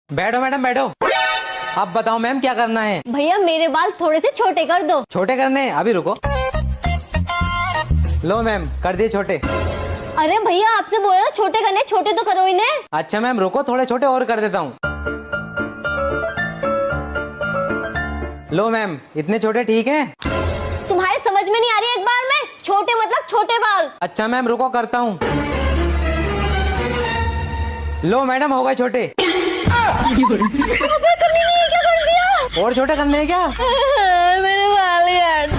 बैठो मैडम बैठो। अब बताओ मैम क्या करना है। भैया मेरे बाल थोड़े से छोटे कर दो। छोटे करने हैं? अभी रुको। लो मैम कर दिए छोटे। अरे भैया आपसे बोला ना छोटे करने, छोटे तो करो इन्हें। अच्छा मैम रुको, थोड़े छोटे और कर देता हूँ। लो मैम इतने छोटे ठीक हैं? तुम्हारे समझ में नहीं आ रही, एक बार में छोटे मतलब छोटे बाल। अच्छा मैम रुको करता हूँ। लो मैडम हो गए छोटे। करनी नहीं है, क्या कर दिया? और छोटे करने हैं क्या? मेरे बाल यार।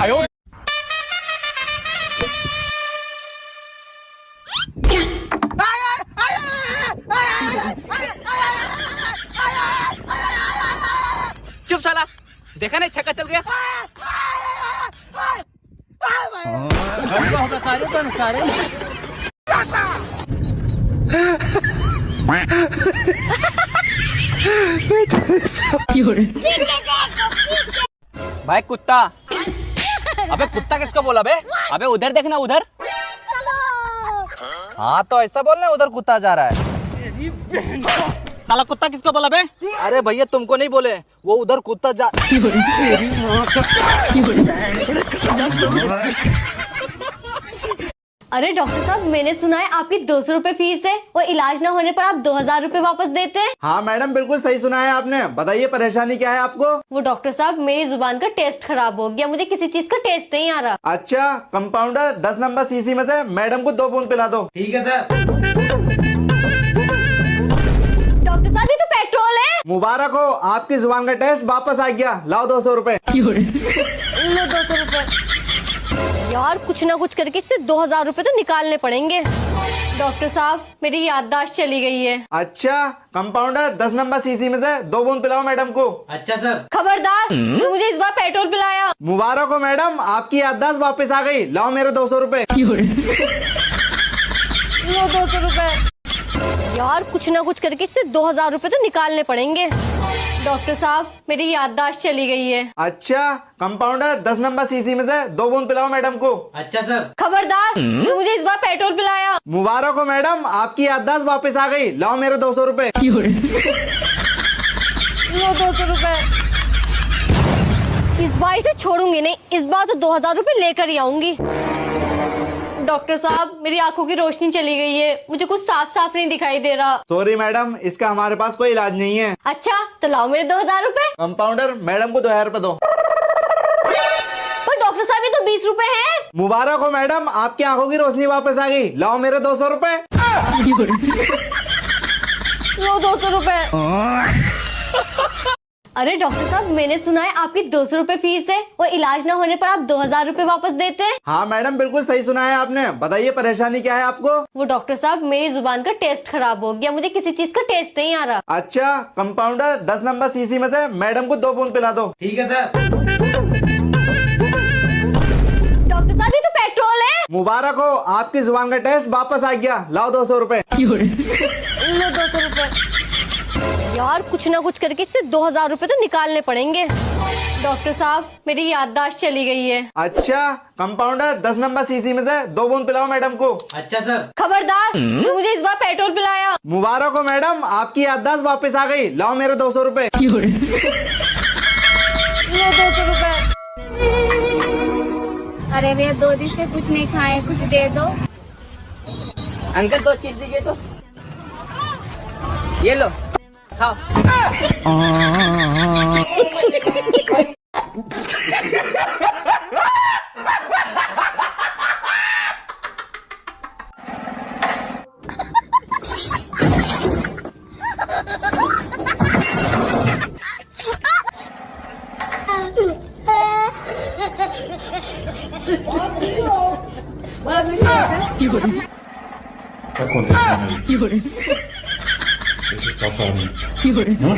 चुप साला, देखा नहीं छक्का चल गया। भाई कुत्ता। अबे कुत्ता किसको बोला बे? अबे उधर देखना उधर। हाँ तो ऐसा बोलना, उधर कुत्ता जा रहा है। साला कुत्ता किसको बोला बे? अरे भैया तुमको नहीं बोले, वो उधर कुत्ता जा। अरे डॉक्टर साहब मैंने सुना है आपकी 200 रुपए फीस है और इलाज न होने पर आप 2000 रुपए वापस देते हैं। हाँ मैडम बिल्कुल सही सुना है आपने। बताइए परेशानी क्या है आपको? वो डॉक्टर साहब मेरी जुबान का टेस्ट खराब हो गया, मुझे किसी चीज का टेस्ट नहीं आ रहा। अच्छा कंपाउंडर 10 नंबर सीसी में से मैडम को 2 बूंद पिला दो। ठीक है सर। डॉक्टर साहब ये तो पेट्रोल है। मुबारक हो, आपकी जुबान का टेस्ट वापस आ गया। लाओ 200 रुपए। लो 200 रुपए। यार कुछ ना कुछ करके इससे 2000 रुपए तो निकालने पड़ेंगे। डॉक्टर साहब मेरी याददाश्त चली गई है। अच्छा कंपाउंडर 10 नंबर सीसी में से 2 बूंद पिलाओ मैडम को। अच्छा सर। खबरदार तो मुझे इस बार पेट्रोल पिलाया। मुबारक हो मैडम, आपकी याददाश्त वापस आ गई। लाओ मेरे 200 रुपए। लो 200 रुपए। यार कुछ ना कुछ करके इससे 2000 रुपए तो निकालने पड़ेंगे। डॉक्टर साहब मेरी याददाश्त चली गई है। अच्छा कंपाउंडर 10 नंबर सीसी में से 2 बूंद पिलाओ मैडम को। अच्छा सर। खबरदार तो मुझे इस बार पेट्रोल पिलाया। मुबारक हो मैडम, आपकी याददाश्त वापस आ गई। लाओ मेरे 200 रुपए। लो 200 रुपए। इस बार इसे छोड़ूंगी नहीं, इस बार तो 2000 रुपए लेकर ही आऊंगी। डॉक्टर साहब मेरी आंखों की रोशनी चली गई है, मुझे कुछ साफ साफ नहीं दिखाई दे रहा। सॉरी मैडम, इसका हमारे पास कोई इलाज नहीं है। अच्छा तो लाओ मेरे 2000 रुपए। कंपाउंडर मैडम को 2000 रुपए दो। पर डॉक्टर साहब ये तो 20 रुपए हैं। मुबारक हो मैडम, आपकी आंखों की रोशनी वापस आ गई। लाओ मेरे 200 रुपए। लो 200 रुपए। अरे डॉक्टर साहब मैंने सुना है आपकी 200 रुपए फीस है और इलाज न होने पर आप 2000 रुपए वापस देते हैं। हाँ मैडम बिल्कुल सही सुना है आपने। बताइए परेशानी क्या है आपको? वो डॉक्टर साहब मेरी जुबान का टेस्ट खराब हो गया, मुझे किसी चीज का टेस्ट नहीं आ रहा। अच्छा कंपाउंडर 10 नंबर सीसी में से मैडम को 2 बूंद पिला दो। ठीक है सर। डॉक्टर साहब ये तो पेट्रोल है। मुबारक हो, आपकी जुबान का टेस्ट वापस आ गया। लाओ 200 रुपए। लो 200 रुपए। यार कुछ ना कुछ करके इससे 2000 रुपए तो निकालने पड़ेंगे। डॉक्टर साहब मेरी याददाश्त चली गई है। अच्छा कंपाउंडर 10 नंबर सीसी में से 2 बूंद पिलाओ मैडम को। अच्छा सर। खबरदार तो मुझे इस बार पेट्रोल पिलाया। मुबारक हो मैडम, आपकी याददाश्त वापस आ गई। लाओ मेरे 200 रुपए। लो 200 रुपए। अरे भैया 2 दिन से कुछ नहीं खाए, कुछ दे दो। अंकल 2 चीज दीजिए तो। ये लो खाओ। Tá acontecendo aí? Deixa eu passar ali. Hã?